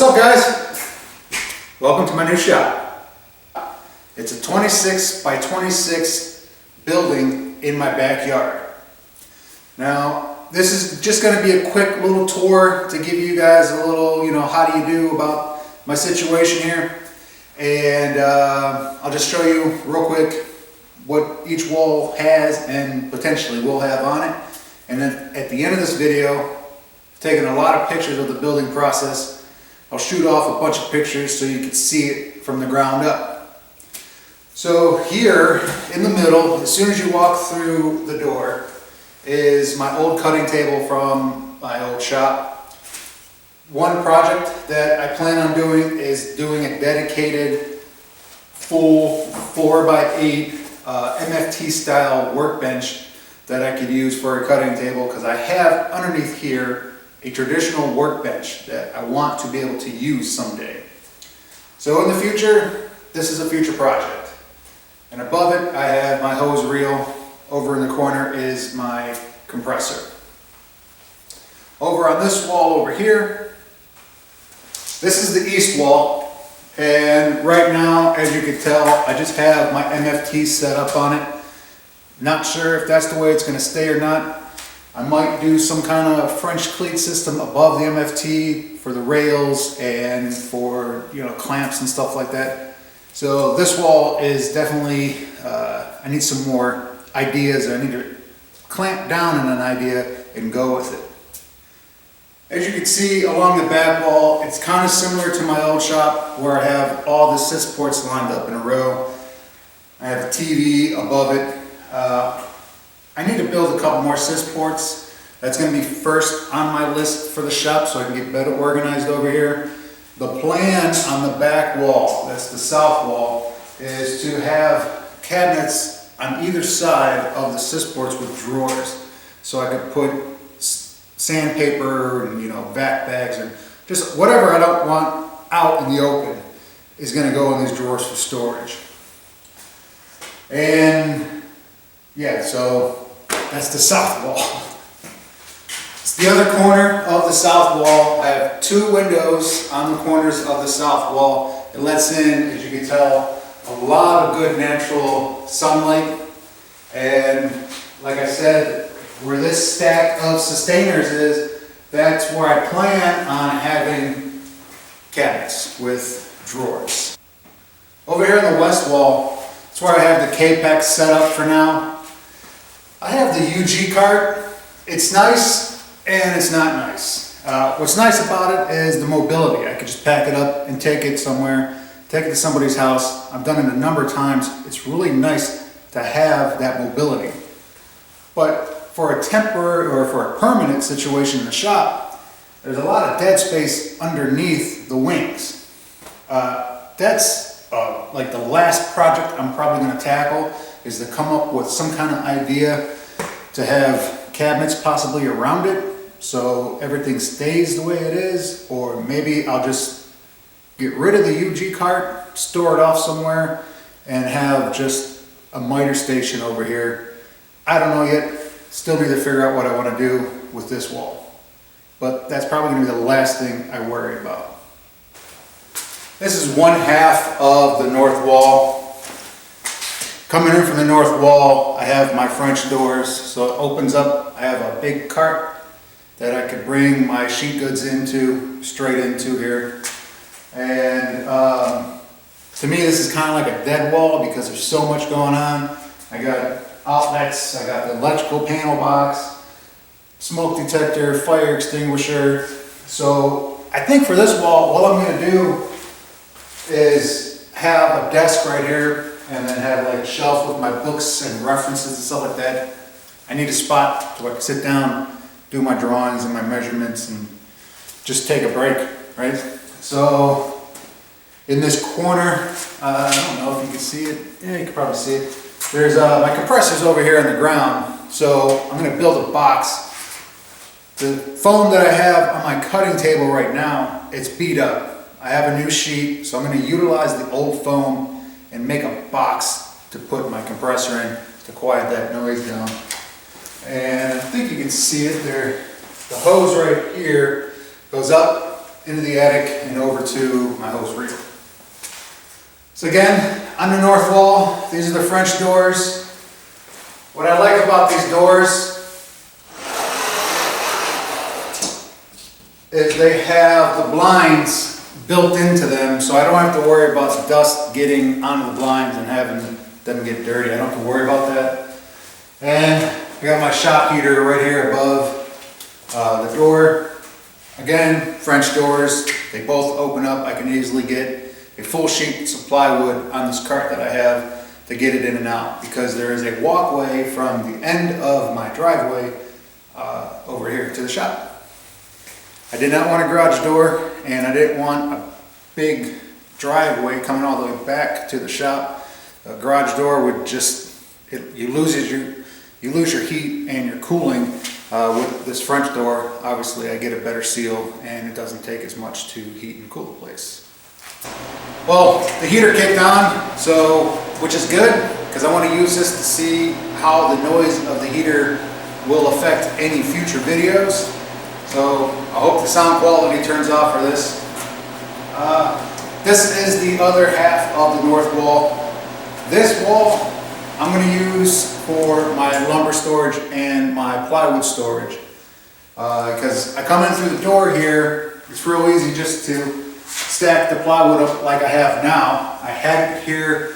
up, guys? Welcome to my new shop. It's a 26 by 26 building in my backyard. Now, this is just going to be a quick little tour to give you guys a little, how do you do about my situation here. And I'll just show you real quick what each wall has and potentially will have on it. And then at the end of this video, taking a lot of pictures of the building process. I'll shoot off a bunch of pictures so you can see it from the ground up. So here in the middle, as soon as you walk through the door, is my old cutting table from my old shop. One project that I plan on doing is doing a dedicated full 4x8 MFT style workbench that I could use for a cutting table, because I have underneath here a traditional workbench that I want to be able to use someday. So in the future, this is a future project. And above it, I have my hose reel. Over in the corner is my compressor. Over on this wall over here, this is the east wall. And right now, as you can tell, I just have my MFT set up on it. Not sure if that's the way it's going to stay or not. I might do some kind of French cleat system above the MFT for the rails and for clamps and stuff like that. So this wall is definitely, I need some more ideas. I need to clamp down on an idea and go with it. As you can see along the back wall, it's kind of similar to my old shop where I have all the sys ports lined up in a row. I have a TV above it. I need to build a couple more sys ports. That's going to be first on my list for the shop so I can get better organized over here. The plan on the back wall, that's the south wall, is to have cabinets on either side of the sys ports with drawers. So I could put sandpaper and vac bags and just whatever I don't want out in the open is going to go in these drawers for storage. And yeah, so that's the south wall. It's the other corner of the south wall. I have two windows on the corners of the south wall. It lets in, as you can tell, a lot of good natural sunlight. And like I said, where this stack of sustainers is, that's where I plan on having cabinets with drawers. Over here on the west wall, that's where I have the K-PAX set up for now. I have the UG cart. It's nice and it's not nice. What's nice about it is the mobility. I could just pack it up and take it somewhere, take it to somebody's house. I've done it a number of times. It's really nice to have that mobility. But for a temporary or for a permanent situation in the shop, there's a lot of dead space underneath the wings. That's like the last project I'm probably going to tackle, is to come up with some kind of idea to have cabinets possibly around it so everything stays the way it is, or maybe I'll just get rid of the UG cart, store it off somewhere, and have just a miter station over here. I don't know yet. Still need to figure out what I want to do with this wall. But that's probably going to be the last thing I worry about. This is one half of the north wall. Coming in from the north wall, I have my French doors, so it opens up. I have a big cart that I could bring my sheet goods straight into here. And to me, this is kind of like a dead wall because there's so much going on. I got outlets, I got the electrical panel box, smoke detector, fire extinguisher. So I think for this wall, what I'm going to do is have a desk right here, and then have like a shelf with my books and references and stuff like that. I need a spot so I can sit down, do my drawings and my measurements, and just take a break, right? So in this corner, I don't know if you can see it. Yeah, you can probably see it. There's my compressors over here on the ground. So I'm going to build a box. The foam that I have on my cutting table right now, it's beat up. I have a new sheet, so I'm going to utilize the old foam and make a box to put my compressor in to quiet that noise down. And I think you can see it there. The hose right here goes up into the attic and over to my hose reel. So again, on the north wall, these are the French doors. What I like about these doors is they have the blinds built into them, so I don't have to worry about dust getting onto the blinds and having them get dirty. I don't have to worry about that. And I got my shop heater right here above the door. Again, French doors, they both open up. I can easily get a full sheet of plywood on this cart that I have to get it in and out, because there is a walkway from the end of my driveway over here to the shop. I did not want a garage door, and I didn't want a big driveway coming all the way back to the shop. A garage door would just, you lose your heat and your cooling. With this French door, obviously I get a better seal, and it doesn't take as much to heat and cool the place. Well, the heater kicked on, which is good, because I want to use this to see how the noise of the heater will affect any future videos. So I hope the sound quality turns out for this. This is the other half of the north wall. This wall I'm going to use for my lumber storage and my plywood storage. Because I come in through the door here, it's real easy just to stack the plywood up like I have now. I had it here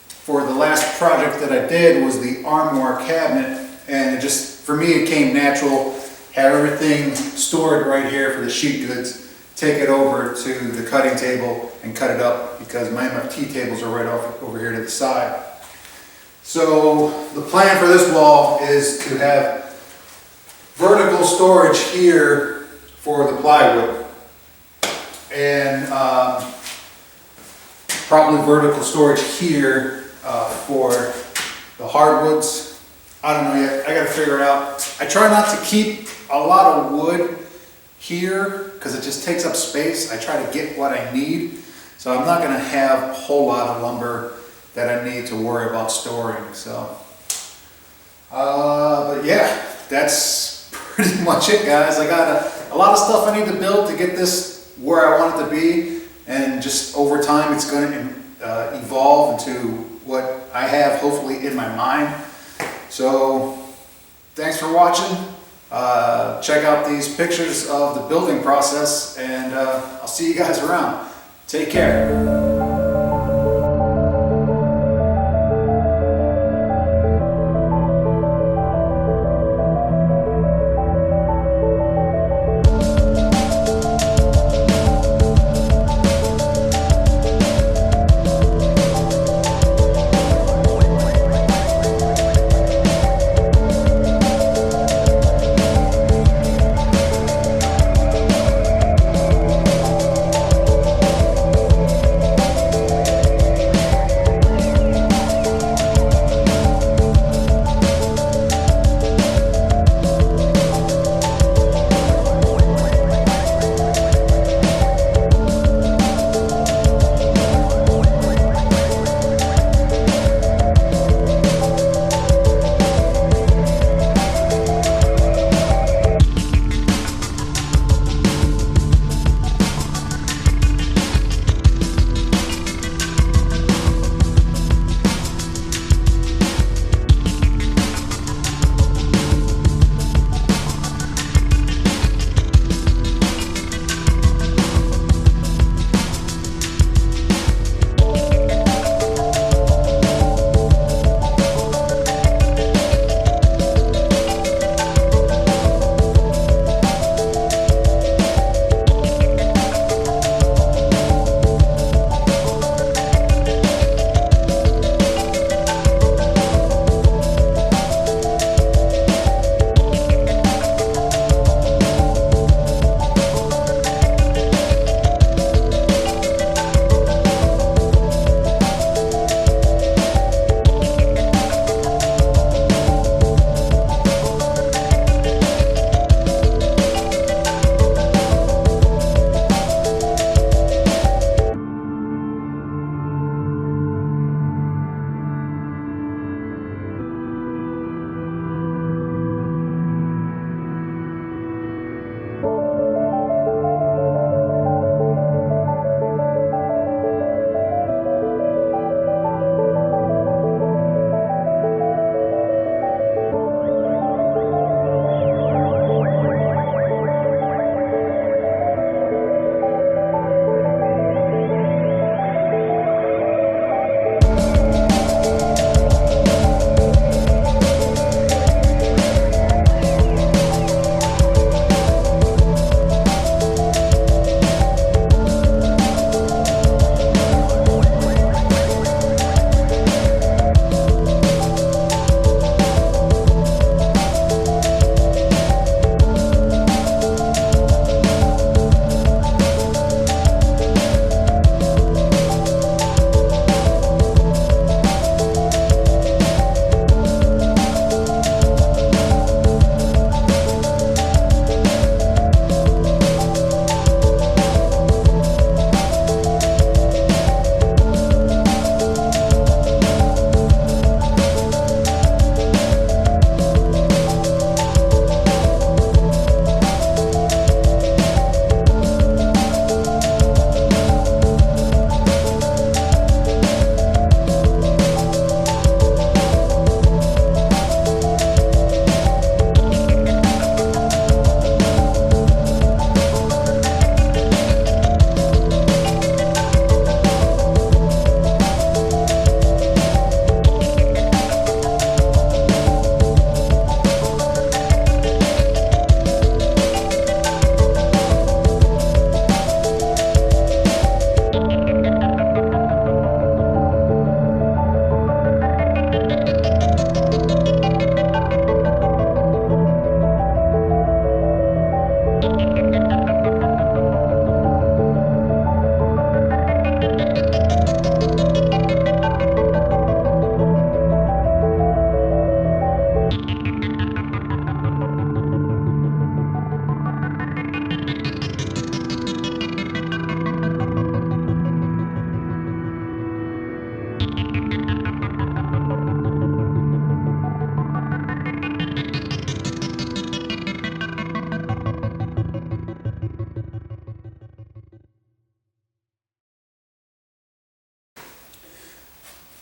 for the last project that I did, was the armoire cabinet, and it just, for me, it came natural. Have everything stored right here for the sheet goods, take it over to the cutting table and cut it up, because my MFT tables are right off over here to the side. So the plan for this wall is to have vertical storage here for the plywood, and probably vertical storage here for the hardwoods. I don't know yet, I gotta figure it out. I try not to keep a lot of wood here because it just takes up space. I try to get what I need, so I'm not gonna have a whole lot of lumber that I need to worry about storing. So, but yeah, that's pretty much it, guys. I got a lot of stuff I need to build to get this where I want it to be, and just over time it's going to evolve into what I have hopefully in my mind. So thanks for watching. Check out these pictures of the building process, and I'll see you guys around. Take care.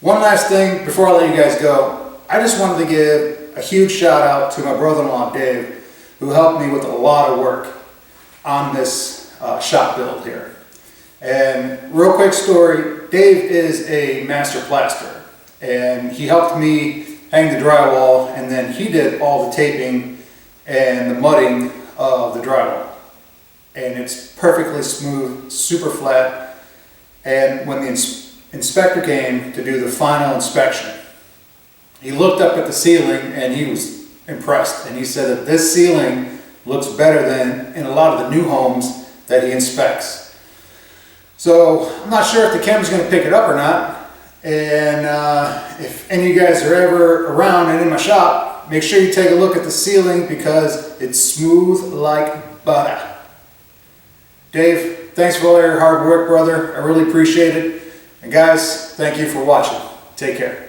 One last thing before I let you guys go, I just wanted to give a huge shout out to my brother-in-law Dave, who helped me with a lot of work on this shop build here. And real quick story, Dave is a master plasterer, and he helped me hang the drywall, and then he did all the taping and the mudding of the drywall. And it's perfectly smooth, super flat. And when the inspector came to do the final inspection, he looked up at the ceiling and he was impressed. And he said that this ceiling looks better than in a lot of the new homes that he inspects. So I'm not sure if the camera's going to pick it up or not. And if any of you guys are ever around and in my shop, make sure you take a look at the ceiling because it's smooth like butter. Dave, thanks for all your hard work, brother. I really appreciate it. And guys, thank you for watching. Take care.